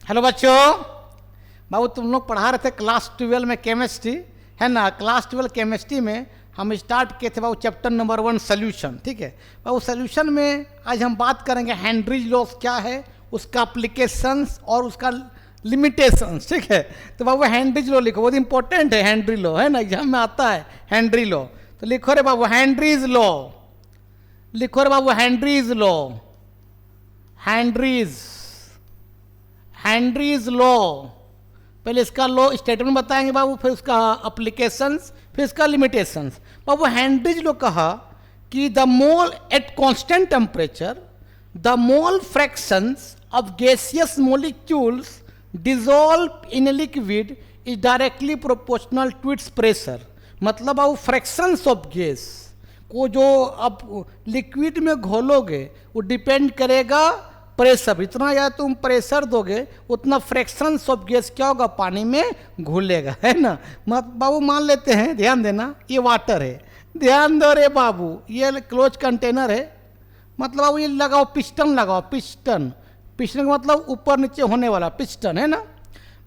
Hello बच्चों, बाबू तुम लोग पढ़ा रहे थे क्लास 12 में केमिस्ट्री, है ना। क्लास 12 केमिस्ट्री में हम स्टार्ट किए थे बाबू चैप्टर नंबर 1 सोल्यूशन। ठीक है बाबू, सोल्यूशन में आज हम बात करेंगे हेनरीज लॉ क्या है, उसका एप्लीकेशंस और उसका लिमिटेशंस। ठीक है, तो बाबू हेनरीज लॉ लिखो, बहुत इंपॉर्टेंट है हेनरी लॉ, है ना, एग्जाम में आता है हेनरी लॉ। तो लिखो रे बाबू हेनरीज लॉ, लिखो रे बाबू हेनरीज लॉ, हेनरीज लॉ। पहले इसका लॉ स्टेटमेंट बताएंगे बाबू, फिर उसका एप्लीकेशंस, फिर इसका लिमिटेशंस। बाबू हेनरीज लॉ कहा कि the mole at constant temperature the mole fractions of gaseous molecules dissolve in a liquid is directly proportional to its pressure. मतलब बाबू फ्रैक्शंस ऑफ गैस को जो अब लिक्विड में घोलोगे वो डिपेंड करेगा प्रेशर। जितना या तुम प्रेशर दोगे उतना फ्रैक्शंस ऑफ गैस क्या होगा, पानी में घुलेगा, है ना। बाबू मान लेते हैं, ध्यान देना, ये वाटर है, ध्यान दो रे बाबू, ये क्लोज कंटेनर है। मतलब बाबू ये लगाओ पिस्टन, लगाओ पिस्टन, पिस्टन का मतलब ऊपर नीचे होने वाला पिस्टन, है ना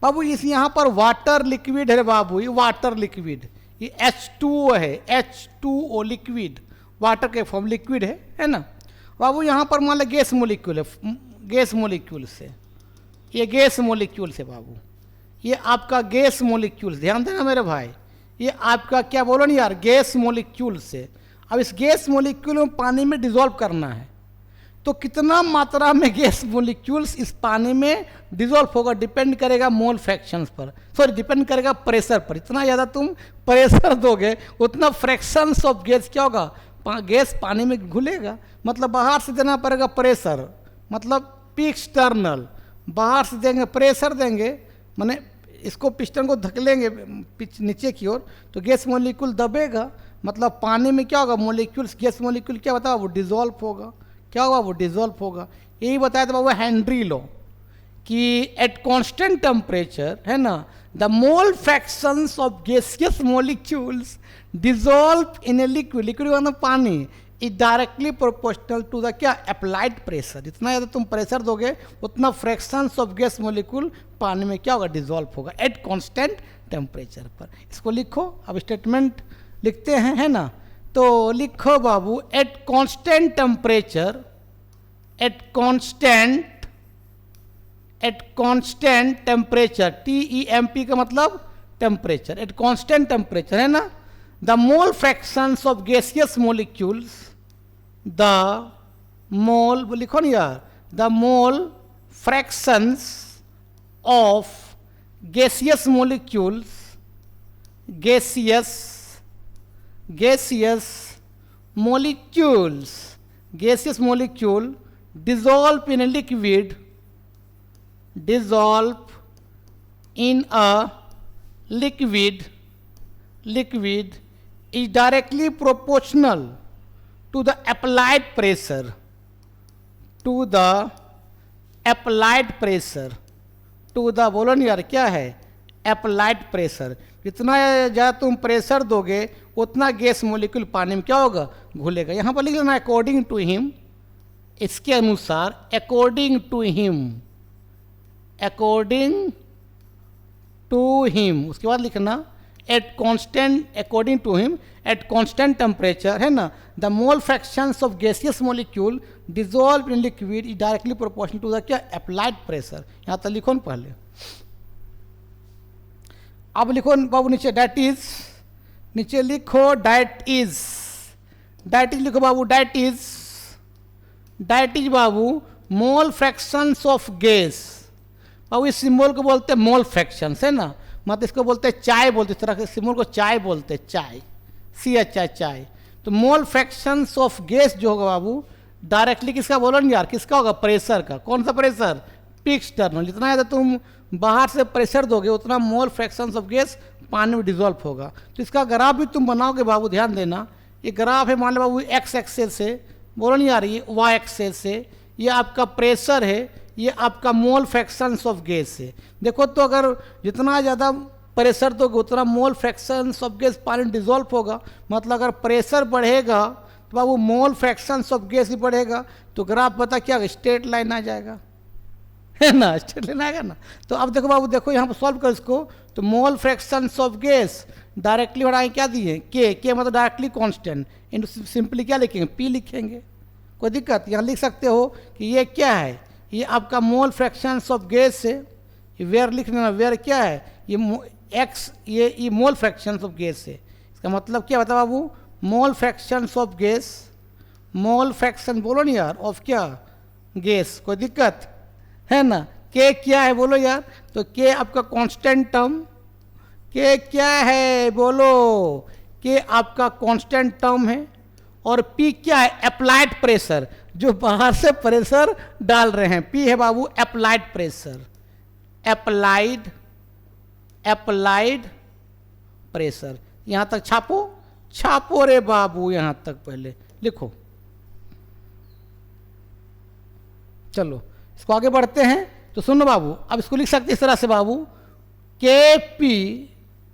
बाबू। इस यहाँ पर वाटर लिक्विड है बाबू, ये वाटर लिक्विड, ये H2O है, H2O लिक्विड, वाटर के फॉर्म लिक्विड है ना बाबू। यहाँ पर मान लो गैस मोलिक्यूल है, गैस मोलिक्यूल से, ये गैस मोलिक्यूल से बाबू, ये आपका गैस मोलिक्यूल, ध्यान देना मेरे भाई, ये आपका क्या बोलो नहीं यार, गैस मोलिक्यूल से। अब इस गैस मोलिक्यूल में पानी में डिसॉल्व करना है, तो कितना मात्रा में गैस मोलिक्यूल्स इस पानी में डिसॉल्व होगा डिपेंड करेगा मोल फ्रैक्शंस पर, सॉरी डिपेंड करेगा प्रेशर पर। इतना ज़्यादा तुम प्रेशर दोगे उतना फ्रैक्शंस ऑफ गैस क्या होगा, गैस पानी में घुलेगा। मतलब बाहर से देना पड़ेगा प्रेशर, मतलब पिस्टर्नल, बाहर से देंगे प्रेशर देंगे, माने इसको पिस्टन को धकेलेंगे नीचे की ओर, तो गैस मोलिक्यूल दबेगा। मतलब पानी में क्या होगा, मोलिक्यूल्स, गैस मोलिक्यूल क्या बताओ, वो डिसॉल्व होगा, क्या होगा, वो डिसॉल्व होगा। यही बताया था बाबू हेनरी लॉ कि एट कांस्टेंट टेम्परेचर, है ना, the mole fractions of gaseous molecules dissolve in a liquid, liquid मतलब पानी, is directly proportional to the क्या, अप्लाइड प्रेशर। जितना ज़्यादा तुम प्रेशर दोगे उतना फ्रैक्शंस ऑफ गैस मोलिक्यूल पानी में क्या होगा, डिसॉल्व होगा एट कांस्टेंट टेम्परेचर पर। इसको लिखो, अब स्टेटमेंट लिखते हैं, है ना। तो लिखो बाबू at constant temperature, at constant temperature, TEMP का मतलब टेम्परेचर, एट कांस्टेंट टेम्परेचर, है ना, the mole fractions of gaseous molecules, the mole, लिखो ना यार, the mole fractions of gaseous molecules, gaseous molecule dissolve in a liquid, is directly proportional to the applied pressure, बोलो नहीं यार क्या है, अप्लाइड प्रेशर। जितना ज़्यादा तुम प्रेशर दोगे उतना गैस मोलिक्यूल पानी में क्या होगा, घुलेगा। यहाँ पर लिख लेना अकॉर्डिंग टू हिम, इसके अनुसार, अकॉर्डिंग टू हिम, उसके बाद लिखना at constant, according to him at constant temperature, है ना, the mole fractions of gaseous molecule dissolve in liquid is directly proportional to the क्या, अप्लाइड प्रेशर। यहाँ तक लिखो न पहले। अब लिखो बाबू नीचे डैट इज, नीचे लिखो डैट इज लिखो बाबू, डैट इज बाबू मोल फ्रैक्शंस ऑफ गैस। बाबू इस सिंबल को बोलते हैं मोल फ्रैक्शंस, है ना, मतलब इसको बोलते हैं चाय, बोलते इस तरह के सिंबल को चाय बोलते हैं, चाय, CHI, चाय। तो मोल फ्रैक्शंस ऑफ गैस जो होगा बाबू डायरेक्टली किसका बोलो ना यार, किसका होगा, प्रेशर का। कौन सा प्रेशर, पिस्टर्नल। जितना ज़्यादा तुम बाहर से प्रेशर दोगे उतना मोल फ्रैक्शंस ऑफ गैस पानी में डिसॉल्व होगा। तो इसका ग्राफ भी तुम बनाओगे बाबू, ध्यान देना, ये ग्राफ है, मान लो बाबू एक्स एक्सेस से, बोलो नहीं यार, ये Y एक्सेस से, ये आपका प्रेशर है, ये आपका मोल फ्रैक्शंस ऑफ गैस है। देखो तो अगर जितना ज़्यादा प्रेशर दोगे उतना मोल फ्रैक्शंस ऑफ गैस पानी डिसॉल्व होगा। मतलब अगर प्रेशर बढ़ेगा तो बाबू मोल फ्रैक्शंस ऑफ गैस ही बढ़ेगा, तो ग्राफ पता क्या, स्ट्रेट लाइन आ जाएगा, है ना, स्टेट लेना आएगा ना। तो अब देखो बाबू, देखो यहाँ पर सॉल्व कर इसको, तो मोल फ्रैक्शंस ऑफ गैस डायरेक्टली बढ़ाएंगे, क्या दिए के मतलब डायरेक्टली कांस्टेंट, इनटू सिंपली क्या लिखेंगे, पी लिखेंगे, कोई दिक्कत। यहाँ लिख सकते हो कि ये क्या है, ये आपका मोल फ्रैक्शंस ऑफ गैस है, ये वेयर लिख लेना, वेयर क्या है, ये एक्स, ये मोल फ्रैक्शंस ऑफ गैस है। इसका मतलब क्या बता बाबू, mole fractions of gas, mole fraction बोलो नहीं यार, ऑफ क्या, गैस, कोई दिक्कत है ना। के क्या है बोलो यार, तो के आपका कांस्टेंट टर्म, के क्या है बोलो, के आपका कांस्टेंट टर्म है, और पी क्या है, अप्लाइड प्रेशर, जो बाहर से प्रेशर डाल रहे हैं, पी है बाबू अप्लाइड प्रेशर, अप्लाइड प्रेशर। यहां तक छापो, छापो रे बाबू, यहां तक पहले लिखो। चलो इसको आगे बढ़ते हैं, तो सुनो बाबू, अब इसको लिख सकते इस तरह से बाबू, के पी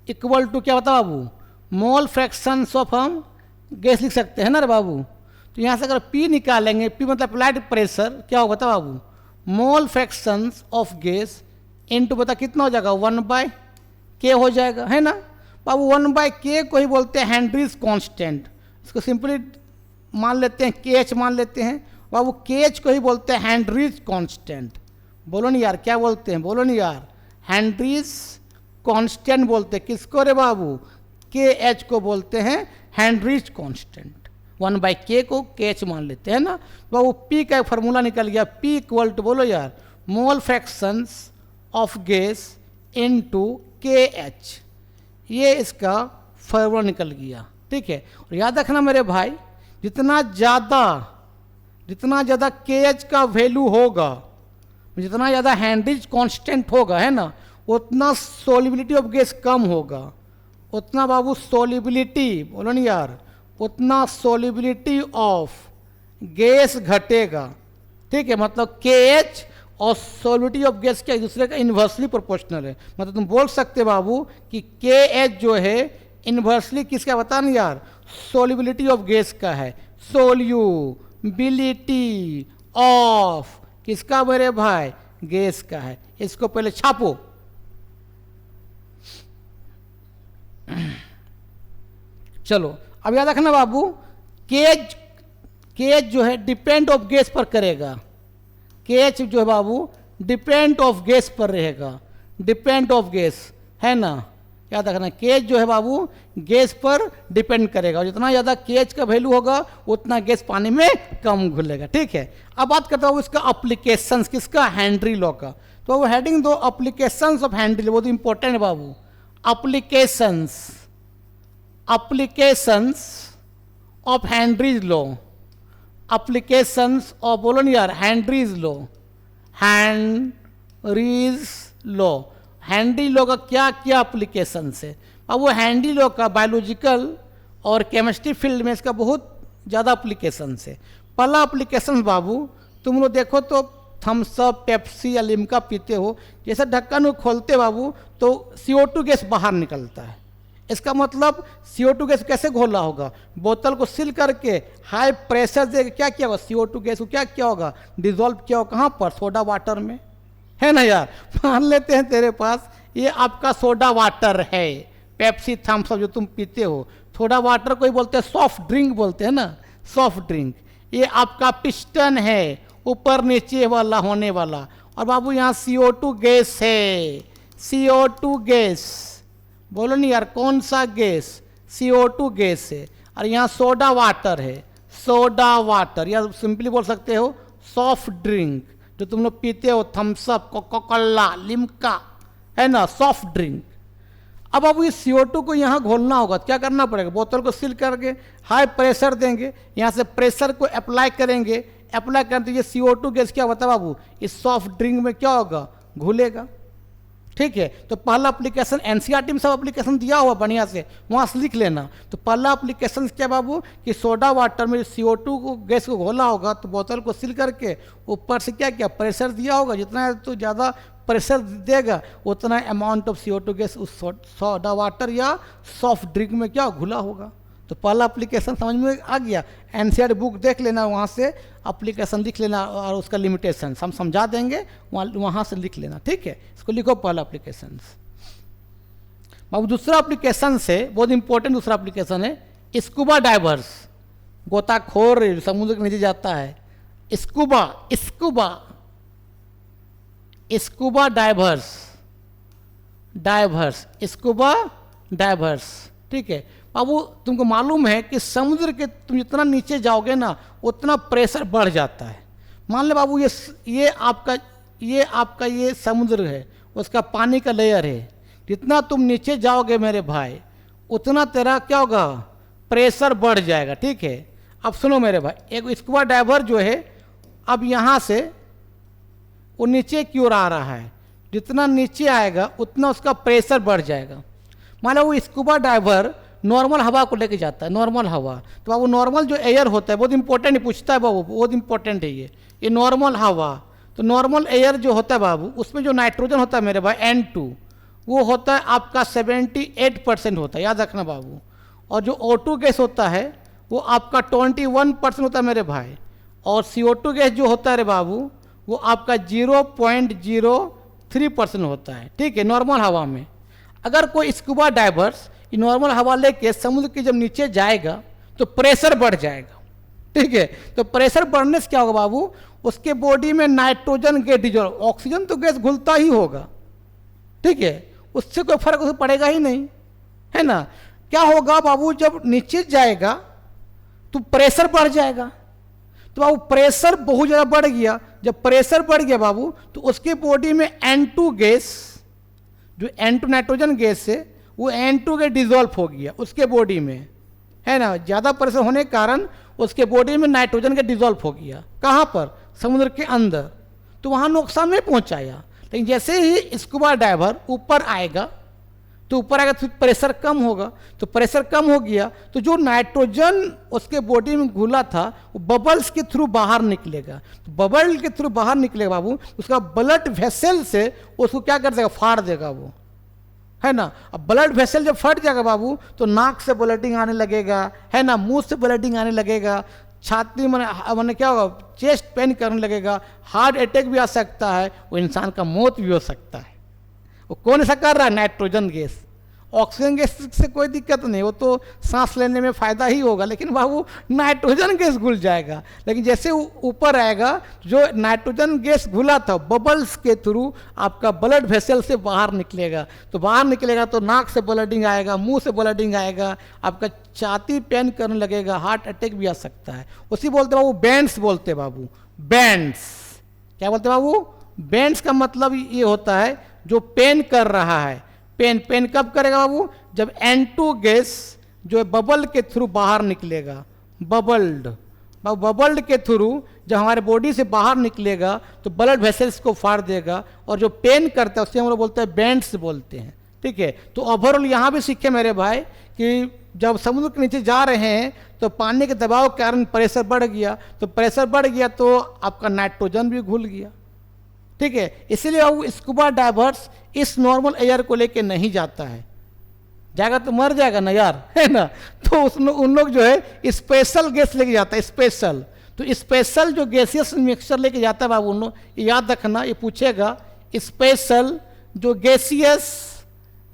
इक्वल टू क्या बता बाबू, मोल फ्रैक्शंस ऑफ, हम गैस लिख सकते हैं ना रे बाबू। तो यहाँ से अगर P निकालेंगे, P मतलब अप्लाइड प्रेशर, क्या होगा बता बाबू, mole fractions of gas into बता कितना हो जाएगा, 1/K हो जाएगा, है ना बाबू। 1/K को ही बोलते हैं हेनरीज कांस्टेंट, इसको सिंपली मान लेते हैं KH मान लेते हैं बाबू, KH को ही बोलते हैं हेनरीज कांस्टेंट। बोलो नहीं यार, क्या बोलते हैं बोलो नहीं यार, हेनरीज कांस्टेंट बोलते हैं किसको रे बाबू, KH को बोलते हैं हेनरीज कांस्टेंट। 1/K को KH मान लेते हैं ना बाबू। P का एक फार्मूला निकल गया, P इक्वल टू बोलो यार, mole fractions of gas into KH, ये इसका फार्मूला निकल गया, ठीक है। और याद रखना मेरे भाई, जितना ज़्यादा KH का वैल्यू होगा, जितना ज़्यादा हेनरीज कांस्टेंट होगा, है ना, उतना सोलिबिलिटी ऑफ गैस कम होगा, उतना बाबू सोलिबिलिटी, बोलो नहीं यार, उतना सोलिबिलिटी ऑफ गैस घटेगा, ठीक है। मतलब KH और सोलिबिलिटी ऑफ गैस क्या एक दूसरे का इन्वर्सली प्रोपोर्शनल है। मतलब तुम बोल सकते बाबू कि KH जो है इन्वर्सली किसका बता नहीं यार, सोलिबिलिटी ऑफ गैस का है, सोल्यूबिलिटी ऑफ किसका मेरे भाई, गैस का है। इसको पहले छापो, चलो अब याद रखना बाबू, केएच जो है डिपेंड ऑफ गैस पर करेगा, केएच जो है बाबू डिपेंड ऑफ गैस पर रहेगा, डिपेंड ऑफ गैस, है ना, याद रखना। केएच जो है बाबू गैस पर डिपेंड करेगा, और जितना ज़्यादा केएच का वैल्यू होगा उतना गैस पानी में कम घुलेगा, ठीक है। अब बात करता हूँ इसका अप्लीकेशंस किसका, हेनरी लॉ का। तो वो हेडिंग दो, अप्लीकेशंस ऑफ हेनरी लॉ, बहुत इंपॉर्टेंट है बाबू। applications of Henry's law, applications of बोलो नहीं यार, Henry's law, Henry's law, Henry law का क्या क्या एप्लीकेशंस है। अब वो हेनरी लॉ का बायोलॉजिकल और केमिस्ट्री फील्ड में इसका बहुत ज़्यादा एप्लीकेशंस है। पहला एप्लीकेशन बाबू, तुम लोग देखो तो थम्स अप, पेप्सी या लिम्का पीते हो, जैसे ढक्कन को खोलते बाबू तो CO2 गैस बाहर निकलता है। इसका मतलब CO2 गैस कैसे घोला होगा, बोतल को सील करके हाई प्रेशर दे क्या किया होगा, CO2 गैस को क्या किया होगा, डिजोल्व किया होगा, कहाँ पर, सोडा वाटर में, है ना यार। मान लेते हैं तेरे पास ये आपका सोडा वाटर है, पेप्सी थम्स अप जो तुम पीते हो, सोडा वाटर को ही बोलते हैं सॉफ्ट ड्रिंक बोलते हैं ना, सॉफ्ट ड्रिंक। ये आपका पिस्टन है, ऊपर नीचे वाला होने वाला, और बाबू यहाँ CO2 गैस है, CO2 गैस, बोलो नहीं यार कौन सा गैस, CO2 गैस है, और यहाँ सोडा वाटर है, सोडा वाटर, या सिंपली बोल सकते हो सॉफ्ट ड्रिंक जो तुम लोग पीते हो, Thums Up, Coca Cola, Limca, है ना, सॉफ्ट ड्रिंक। अब इस CO2 को यहाँ घोलना होगा, क्या करना पड़ेगा, बोतल को सील करके हाई प्रेशर देंगे, यहाँ से प्रेशर को अप्लाई करेंगे, अप्लाई करते ये CO2 गैस क्या होता है बाबू, इस सॉफ्ट ड्रिंक में क्या होगा, घुलेगा, ठीक है। तो पहला एप्लीकेशन NCERT में सब एप्लीकेशन दिया हुआ बढ़िया से, वहाँ से लिख लेना। तो पहला एप्लीकेशन क्या बाबू कि सोडा वाटर में CO2 को गैस को घोला होगा, तो बोतल को सील करके ऊपर से क्या किया, प्रेशर दिया होगा, जितना तो ज़्यादा प्रेशर देगा उतना अमाउंट ऑफ CO2 गैस उस सोडा वाटर या सॉफ्ट ड्रिंक में क्या घुला होगा। तो पहला एप्लीकेशन समझ में आ गया। एनसीईआरटी बुक देख लेना, वहाँ से एप्लीकेशन लिख लेना और उसका लिमिटेशन हम समझा देंगे, वहाँ से लिख लेना, ठीक है। इसको लिखो पहला एप्लीकेशन। अब दूसरा एप्लीकेशन से बहुत इंपॉर्टेंट दूसरा एप्लीकेशन है स्कूबा डाइवर्स, गोताखोर समुद्र के नीचे जाता है। Scuba scuba scuba divers, diverse scuba divers, ठीक है। बाबू तुमको मालूम है कि समुद्र के तुम जितना नीचे जाओगे ना उतना प्रेशर बढ़ जाता है। मान ले बाबू ये आपका ये समुद्र है, उसका पानी का लेयर है। जितना तुम नीचे जाओगे मेरे भाई उतना तेरा क्या होगा, प्रेशर बढ़ जाएगा, ठीक है। अब सुनो मेरे भाई, एक स्कूबा डाइवर जो है अब यहाँ से वो नीचे की ओर आ रहा है, जितना नीचे आएगा उतना उसका प्रेशर बढ़ जाएगा। मान लो वो स्कूबा डाइवर नॉर्मल हवा को लेके जाता है, नॉर्मल हवा। तो बाबू नॉर्मल जो एयर होता है बहुत इंपॉर्टेंट पूछता है बाबू, बहुत इंपॉर्टेंट है ये नॉर्मल हवा। तो नॉर्मल एयर जो होता है बाबू उसमें जो नाइट्रोजन होता है मेरे भाई N2 वो होता है आपका 78% होता है, याद रखना बाबू। और जो O2 गैस होता है वो आपका 21% होता है मेरे भाई। और CO2 गैस जो होता है रे बाबू वो आपका 0.03% होता है, ठीक है, नॉर्मल हवा में। अगर कोई स्कूबा डाइवर्स नॉर्मल हवा लेके समुद्र के जब नीचे जाएगा तो प्रेशर बढ़ जाएगा, ठीक है। तो प्रेशर बढ़ने से क्या होगा बाबू, उसके बॉडी में नाइट्रोजन गैस डिजोल्व, ऑक्सीजन तो गैस घुलता ही होगा, ठीक है, उससे कोई फर्क उसे पड़ेगा ही नहीं, है ना। क्या होगा बाबू, जब नीचे जाएगा तो प्रेशर बढ़ जाएगा। तो बाबू प्रेशर बहुत ज़्यादा बढ़ गया, जब प्रेशर बढ़ गया बाबू तो उसके बॉडी में N2 गैस, जो N2 नाइट्रोजन गैस है वो N2 गैस डिजोल्व हो गया उसके बॉडी में, है ना। ज़्यादा प्रेशर होने के कारण उसके बॉडी में नाइट्रोजन गैस डिजोल्व हो गया। कहाँ पर, समुद्र के अंदर। तो वहाँ नुकसान नहीं पहुँचाया। लेकिन जैसे ही स्कूबा डाइवर ऊपर आएगा तो प्रेशर कम होगा। तो प्रेशर कम हो गया तो जो नाइट्रोजन उसके बॉडी में घुला था वो बबल्स के थ्रू बाहर निकलेगा। तो बबल के थ्रू बाहर निकलेगा बाबू, उसका ब्लड वेसल से उसको क्या कर देगा, फाड़ देगा वो, है ना। अब ब्लड वेसल जब फट जाएगा बाबू तो नाक से ब्लडिंग आने लगेगा, है ना, मुंह से ब्लडिंग आने लगेगा, छाती मैंने क्या होगा, चेस्ट पेन करने लगेगा, हार्ट अटैक भी आ सकता है, वो इंसान का मौत भी हो सकता है। वो कौन ऐसा कर रहा है, नाइट्रोजन गैस। ऑक्सीजन गैस से कोई दिक्कत नहीं, वो तो सांस लेने में फ़ायदा ही होगा, लेकिन बाबू नाइट्रोजन गैस घुल जाएगा। लेकिन जैसे ऊपर आएगा जो नाइट्रोजन गैस घुला था बबल्स के थ्रू आपका ब्लड वेसल से बाहर निकलेगा। तो बाहर निकलेगा तो नाक से ब्लडिंग आएगा, मुंह से ब्लडिंग आएगा, आपका छाती पेन करने लगेगा, हार्ट अटैक भी आ सकता है। उसी बोलते बाबू बैंड्स बोलते बाबू, बैंड्स। क्या बोलते बाबू, बैंड्स का मतलब ये होता है जो पेन कर रहा है। पेन कब करेगा बाबू, जब N2 गैस जो है बबल के थ्रू बाहर निकलेगा, बबल्ड के थ्रू जब हमारे बॉडी से बाहर निकलेगा तो ब्लड वेसल्स को फाड़ देगा, और जो पेन करता है उससे हम लोग बोलते हैं बैंड्स बोलते हैं, ठीक है। तो ओवरऑल यहाँ भी सीखे मेरे भाई कि जब समुद्र के नीचे जा रहे हैं तो पानी के दबाव के कारण प्रेशर बढ़ गया, तो प्रेशर बढ़ गया तो आपका नाइट्रोजन भी घुल गया, ठीक है। इसीलिए वो स्कूबा डाइवर्स इस नॉर्मल एयर को लेके नहीं जाता है, जाएगा तो मर जाएगा ना यार, है ना। तो उन लोग जो है स्पेशल गैस लेके जाता है, स्पेशल। तो स्पेशल जो गैसियस मिक्सचर लेके जाता है बाबू, उन लोग याद रखना, ये पूछेगा स्पेशल जो गैसियस,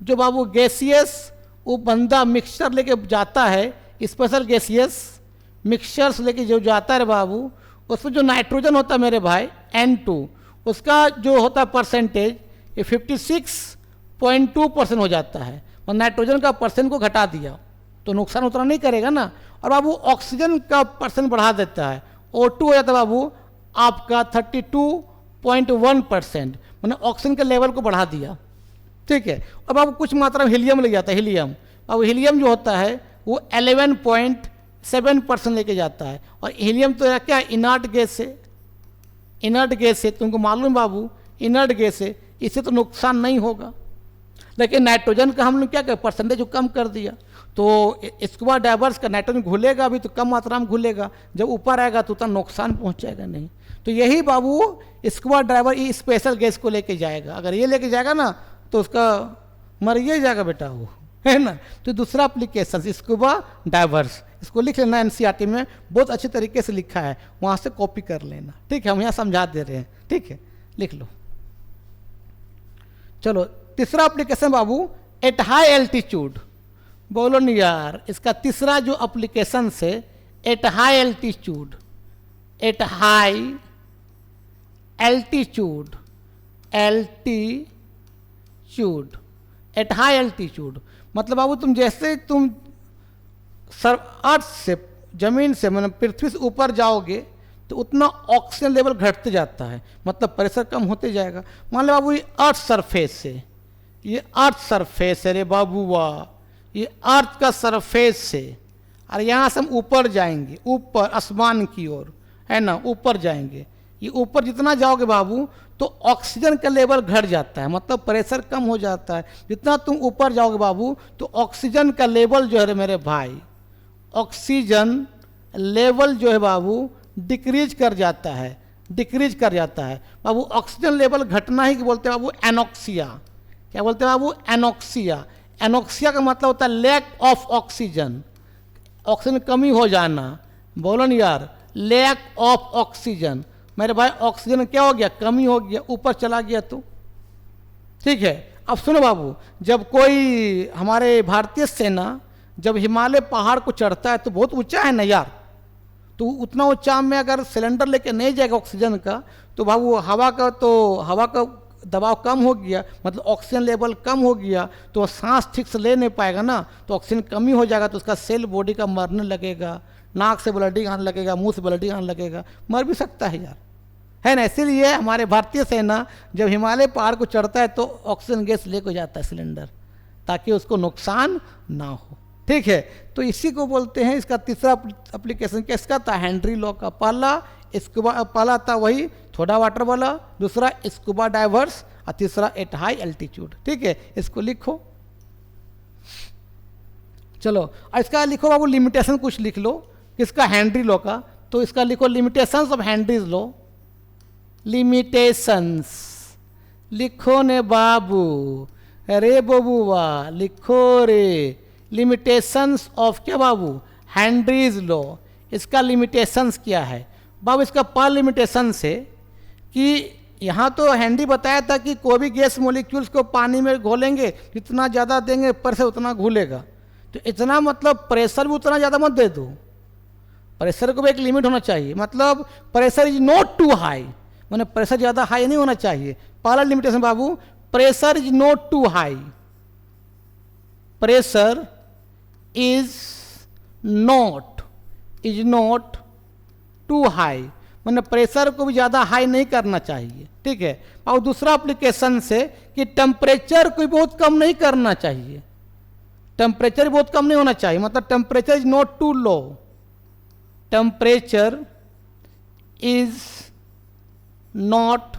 जो बाबू गैसियस वो बंदा मिक्सचर लेके जाता है, स्पेशल गैसियस मिक्सचर्स लेके जो जाता है बाबू, उसमें जो नाइट्रोजन होता है मेरे भाई N2, उसका जो होता है परसेंटेज ये 56.2% हो जाता है। और नाइट्रोजन का परसेंट को घटा दिया तो नुकसान उतना नहीं करेगा ना। और बाबू ऑक्सीजन का परसेंट बढ़ा देता है, O2 हो जाता है बाबू आपका 32.1%, मैंने ऑक्सीजन के लेवल को बढ़ा दिया, ठीक है। और बाबू कुछ मात्रा में हीलियम ले जाता है, हीलियम। अब हीलियम जो होता है वो 11.7% लेके जाता है। और हीलियम तो क्या इनर्ट गैस है, इनर्ट गैस है, तुमको मालूम बाबू इनर्ट गैस है, इससे तो नुकसान नहीं होगा। लेकिन नाइट्रोजन का हम लोग क्या करें, परसेंटेज को कम कर दिया। तो स्कूबा डाइवर्स का नाइट्रोजन घुलेगा अभी तो कम मात्रा में घुलेगा, जब ऊपर आएगा तो उतना नुकसान पहुंचेगा नहीं। तो यही बाबू स्कूबा डाइवर ये स्पेशल गैस को लेके जाएगा। अगर ये लेके जाएगा ना तो उसका मर ही जाएगा बेटा वो, है ना। तो दूसरा एप्लीकेशन स्कूबा डाइवर्स, इसको लिख लेना, एनसीईआरटी में बहुत अच्छे तरीके से लिखा है, वहाँ से कॉपी कर लेना, ठीक है, हम यहाँ समझा दे रहे हैं, ठीक है, लिख लो। चलो तीसरा application Babu, at high altitude. बोलो नहीं यार, इसका तीसरा जो एप्लीकेशन से at high altitude, at high altitude, altitude, at high altitude मतलब बाबू तुम जैसे तुम अर्थ से, जमीन से मतलब पृथ्वी से ऊपर जाओगे तो उतना ऑक्सीजन लेवल घटते जाता है, मतलब प्रेशर कम होते जाएगा। मान लो बाबू ये अर्थ सरफेस है, ये अर्थ सरफेस है रे बाबू, वाह, ये अर्थ का सरफेस है, और यहाँ से हम ऊपर जाएंगे, ऊपर आसमान की ओर, है ना, ऊपर जाएंगे। ये ऊपर जितना जाओगे बाबू तो ऑक्सीजन का लेवल घट जाता है, मतलब प्रेशर कम हो जाता है। जितना तुम ऊपर जाओगे बाबू तो ऑक्सीजन का लेवल जो है मेरे भाई, ऑक्सीजन लेवल जो है बाबू डिक्रीज कर जाता है, डिक्रीज कर जाता है बाबू। ऑक्सीजन लेवल घटना ही बोलते हैं बाबू एनॉक्सिया। क्या बोलते हैं बाबू? एनॉक्सिया। एनॉक्सिया का मतलब होता है लैक ऑफ ऑक्सीजन, ऑक्सीजन कमी हो जाना। बोलो नहीं यार, लैक ऑफ ऑक्सीजन मेरे भाई, ऑक्सीजन क्या हो गया? कमी हो गया, ऊपर चला गया तो, ठीक है। अब सुनो बाबू, जब कोई हमारे भारतीय सेना जब हिमालय पहाड़ को चढ़ता है तो बहुत ऊंचा है ना यार, तो उतना ऊंचा में अगर सिलेंडर लेके नहीं जाएगा ऑक्सीजन का तो बाबू हवा का दबाव कम हो गया, मतलब ऑक्सीजन लेवल कम हो गया तो सांस ठीक से ले नहीं पाएगा ना, तो ऑक्सीजन कमी हो जाएगा तो उसका सेल बॉडी का मरने लगेगा, नाक से ब्लडिंग आने लगेगा, मुंह से ब्लडिंग आने लगेगा, मर भी सकता है यार, है ना। इसीलिए हमारे भारतीय सेना जब हिमालय पहाड़ को चढ़ता है तो ऑक्सीजन गैस लेकर जाता है सिलेंडर, ताकि उसको नुकसान ना हो, ठीक है। तो इसी को बोलते हैं, इसका तीसरा एप्लीकेशन किसका था? हेनरी लॉ का। पहला था वही थोड़ा वाटर वाला, दूसरा स्कूबा डाइवर्स, और तीसरा एट हाई एल्टीट्यूड, ठीक है। इसको लिखो। चलो इसका लिखो बाबू लिमिटेशन कुछ लिख लो, किसका? हेनरी लॉ का। तो इसका लिखो limitations of Henry's law. Limitations लिखो ने बाबू, अरे बबुआ लिखो रे, लिमिटेशंस ऑफ क्या बाबू? Henry's law. इसका लिमिटेशंस क्या है बाबू? इसका पहला लिमिटेशन है कि यहाँ तो हेनरी बताया था कि कोई भी गैस मॉलिक्यूल्स को पानी में घोलेंगे, जितना ज़्यादा देंगे प्रेशर उतना घुलेगा, तो इतना मतलब प्रेशर भी उतना ज़्यादा मत दे दो, प्रेशर को भी एक लिमिट होना चाहिए, मतलब pressure is not too high, मैंने प्रेशर ज़्यादा हाई नहीं होना चाहिए। पहला लिमिटेशन बाबू, pressure is not too high, pressure is not too high, मतलब प्रेशर को भी ज़्यादा हाई नहीं करना चाहिए, ठीक है। और दूसरा एप्लीकेशन से कि टेम्परेचर को बहुत कम नहीं करना चाहिए, टेम्परेचर बहुत कम नहीं होना चाहिए, मतलब temperature is not too low, temperature is not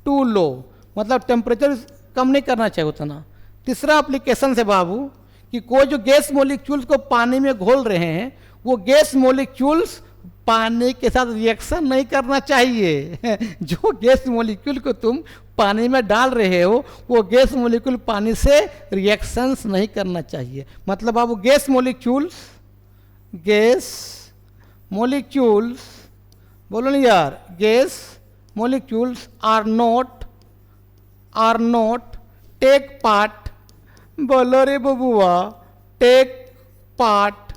too low, मतलब टेम्परेचर कम नहीं करना चाहिए उतना। तीसरा एप्लीकेशन से बाबू कि कोई जो गैस मॉलिक्यूल्स को पानी में घोल रहे हैं वो गैस मॉलिक्यूल्स पानी के साथ रिएक्शन नहीं करना चाहिए जो गैस मॉलिक्यूल को तुम पानी में डाल रहे हो वो गैस मॉलिक्यूल पानी से रिएक्शंस नहीं करना चाहिए, मतलब बाबू गैस मॉलिक्यूल्स बोलो नहीं यार, gas molecules are not take part, बोलो रे बबुआ, take part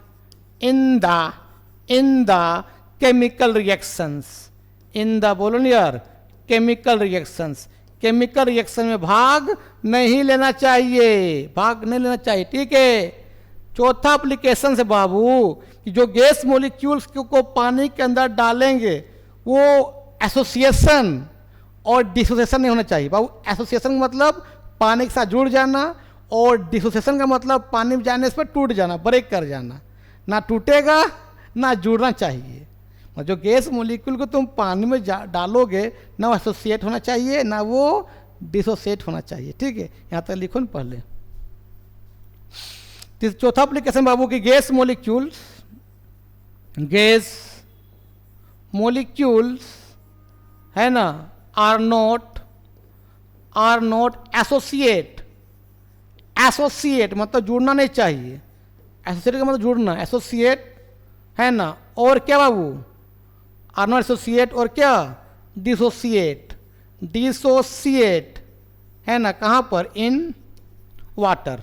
in the chemical reactions, in the बोलो नहीं यार, केमिकल रिएक्शन में भाग नहीं लेना चाहिए, ठीक है। चौथा एप्लीकेशन से बाबू कि जो गैस मॉलिक्यूल्स को पानी के अंदर डालेंगे वो एसोसिएशन और डिसोसिएशन नहीं होना चाहिए बाबू। एसोसिएशन का मतलब पानी के साथ जुड़ जाना, और डिसोसिएशन का मतलब पानी में जाने पर टूट जाना, ब्रेक कर जाना, ना टूटेगा ना जुड़ना चाहिए। जो गैस मॉलिक्यूल को तुम पानी में डालोगे ना वो एसोसिएट होना चाहिए ना वो डिसोसिएट होना चाहिए, ठीक है। यहाँ तक लिखो ना पहले। चौथा एप्लीकेशन बाबू की गैस मॉलिक्यूल्स है ना आर नॉट एसोसिएट मतलब जुड़ना नहीं चाहिए, एसोसिएट का मतलब जुड़ना, एसोसिएट है ना, और क्या बाबू, आर नॉट एसोसिएट, और क्या, डिसोसिएट, डिसोसिएट है ना, कहाँ पर, in water,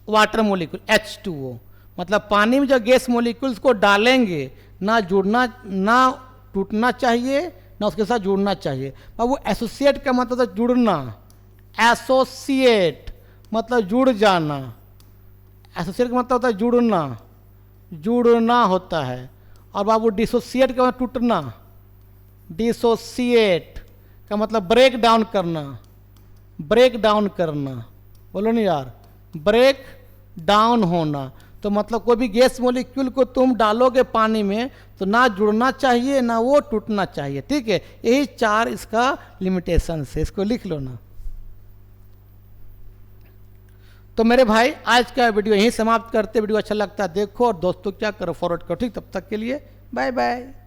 water molecule H2O, मतलब पानी में जो गैस मोलिक्यूल्स को डालेंगे ना जुड़ना, ना टूटना चाहिए, ना उसके साथ जुड़ना चाहिए। बाबू एसोसिएट का मतलब होता है जुड़ना, एसोसिएट मतलब जुड़ जाना, एसोसिएट का मतलब होता है जुड़ना, जुड़ना होता है। और बाबू डिसोसिएट का मतलब टूटना, डिसोसिएट का मतलब ब्रेक डाउन करना, ब्रेक डाउन करना, बोलो नहीं यार, ब्रेक डाउन होना। तो मतलब कोई भी गैस मॉलिक्यूल को तुम डालोगे पानी में तो ना जुड़ना चाहिए ना वो टूटना चाहिए, ठीक है। यही 4 इसका लिमिटेशन है, इसको लिख लो ना। तो मेरे भाई आज का वीडियो यहीं समाप्त करते, वीडियो अच्छा लगता है देखो और दोस्तों क्या करो, फॉरवर्ड करो, ठीक। तब तक के लिए बाय बाय।